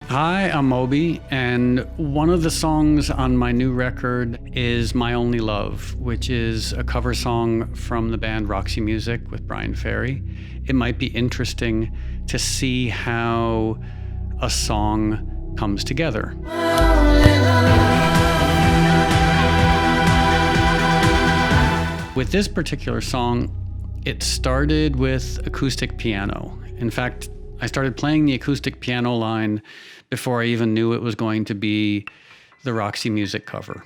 Hi, I'm Moby, and one of the songs on my new record is My Only Love, which is a cover song from the band Roxy with Brian Ferry. It might be interesting to see how a song comes together. With this particular song, it started with acoustic piano. In fact, I started playing the acoustic piano line before I even knew it was going to be the Roxy Music cover.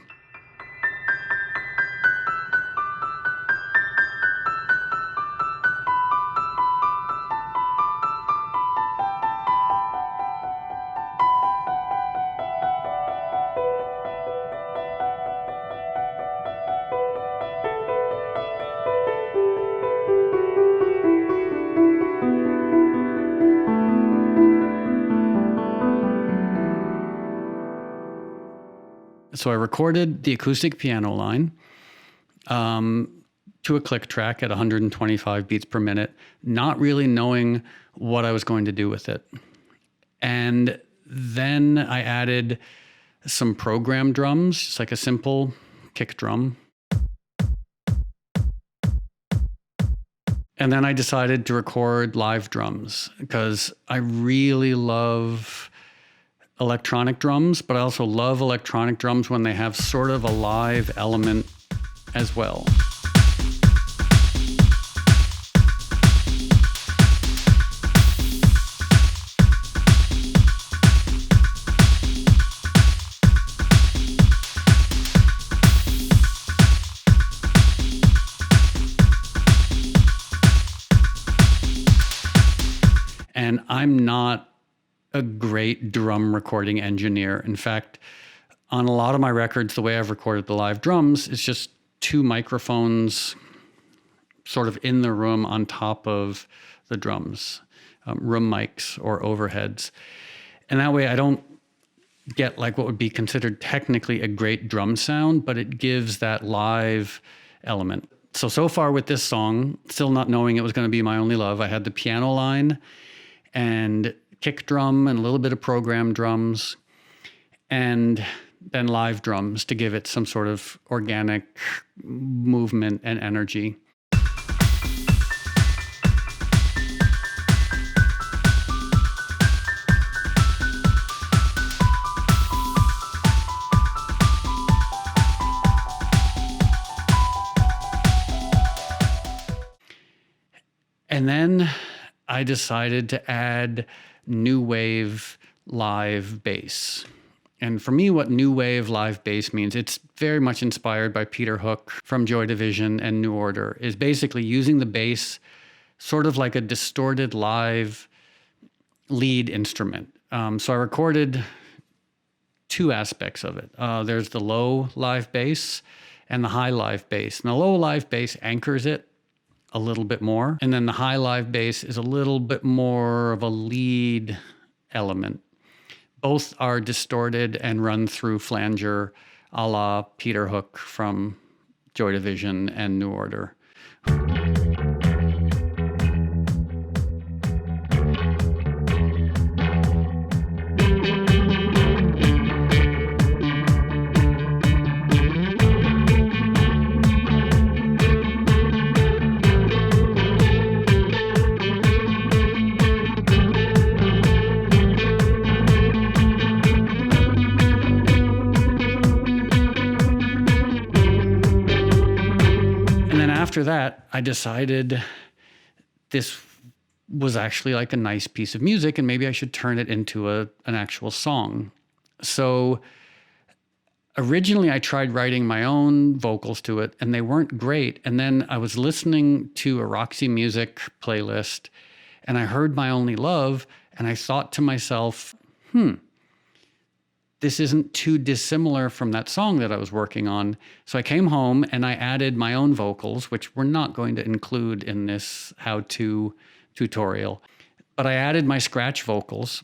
So I recorded the acoustic piano line to a click track at 125 beats per minute, not really knowing what I was going to do with it. And then I added some program drums, just like a simple kick drum. And then I decided to record live drums because I really love electronic drums, but I also love electronic drums when they have sort of a live element as well. And I'm not a great drum recording engineer. In fact, on a lot of my records, the way I've recorded the live drums is just two microphones sort of in the room on top of the drums, room mics or overheads. And that way I don't get like what would be considered technically a great drum sound, but it gives that live element. So far with this song, still not knowing it was going to be My Only Love, I had the piano line and kick drum and a little bit of program drums, and then live drums to give it some sort of organic movement and energy. And then I decided to add new wave live bass. And for me, what new wave live bass means, it's very much inspired by Peter Hook from Joy Division and New Order, is basically using the bass sort of like a distorted live lead instrument. So I recorded two aspects of it. There's the low live bass and the high live bass. And the low live bass anchors it a little bit more. And then the high live bass is a little bit more of a lead element. Both are distorted and run through flanger a la Peter Hook from Joy Division and New Order. After that, I decided this was actually like a nice piece of music and maybe I should turn it into an actual song. So originally I tried writing my own vocals to it and they weren't great. And then I was listening to a Roxy Music playlist and I heard My Only Love and I thought to myself, this isn't too dissimilar from that song that I was working on. So I came home and I added my own vocals, which we're not going to include in this how-to tutorial. But I added my scratch vocals,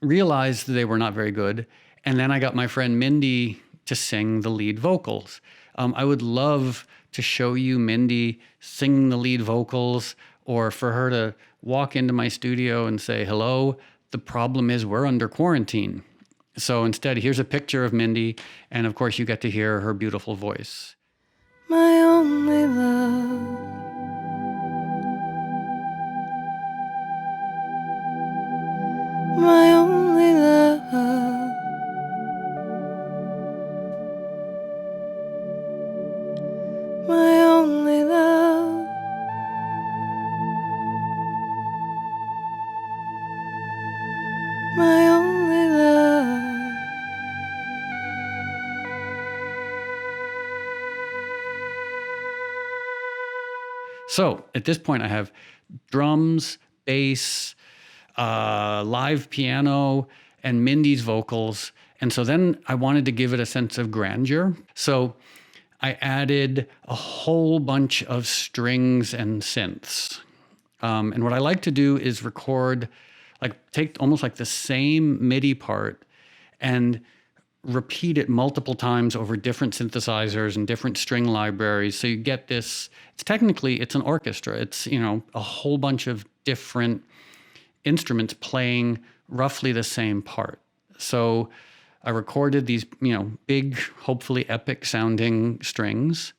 realized they were not very good, and then I got my friend Mindy to sing the lead vocals. I would love to show you Mindy singing the lead vocals, or for her to walk into my studio and say, hello, the problem is we're under quarantine. So instead, here's a picture of Mindy, and of course you get to hear her beautiful voice. My only love, my only love, my only love, my only love. So at this point, I have drums, bass, live piano, and Mindy's vocals. And so then I wanted to give it a sense of grandeur. So I added a whole bunch of strings and synths. And what I like to do is record, like take almost like the same MIDI part and repeat it multiple times over different synthesizers and different string libraries. So you get this, it's an orchestra. It's, a whole bunch of different instruments playing roughly the same part. So I recorded these, big, hopefully epic sounding strings.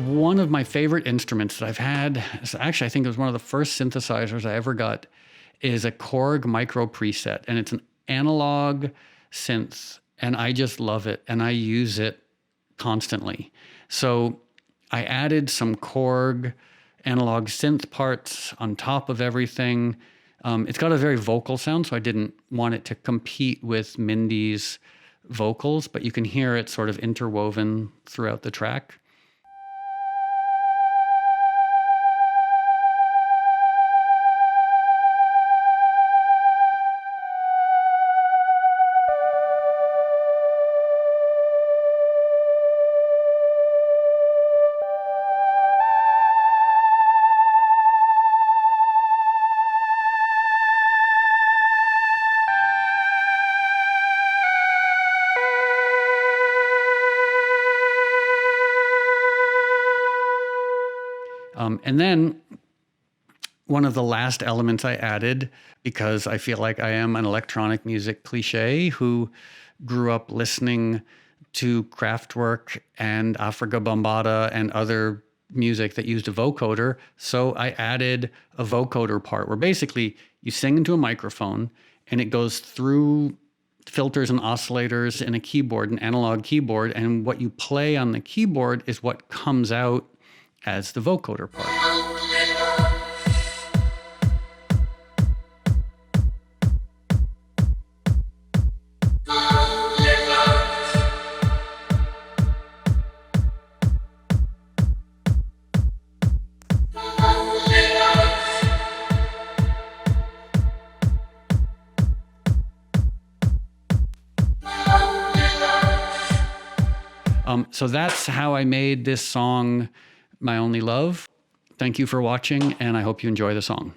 One of my favorite instruments that I've had, actually I think it was one of the first synthesizers I ever got, is a Korg micro preset. And it's an analog synth. And I just love it. And I use it constantly. So I added some Korg analog synth parts on top of everything. It's got a very vocal sound, so I didn't want it to compete with Mindy's vocals, but you can hear it sort of interwoven throughout the track. And then one of the last elements I added, because I feel like I am an electronic music cliche who grew up listening to Kraftwerk and Afrika Bambaataa and other music that used a vocoder. So I added a vocoder part where basically you sing into a microphone and it goes through filters and oscillators in a keyboard, an analog keyboard. And what you play on the keyboard is what comes out as the vocoder part. So that's how I made this song, My Only Love. Thank you for watching, and I hope you enjoy the song.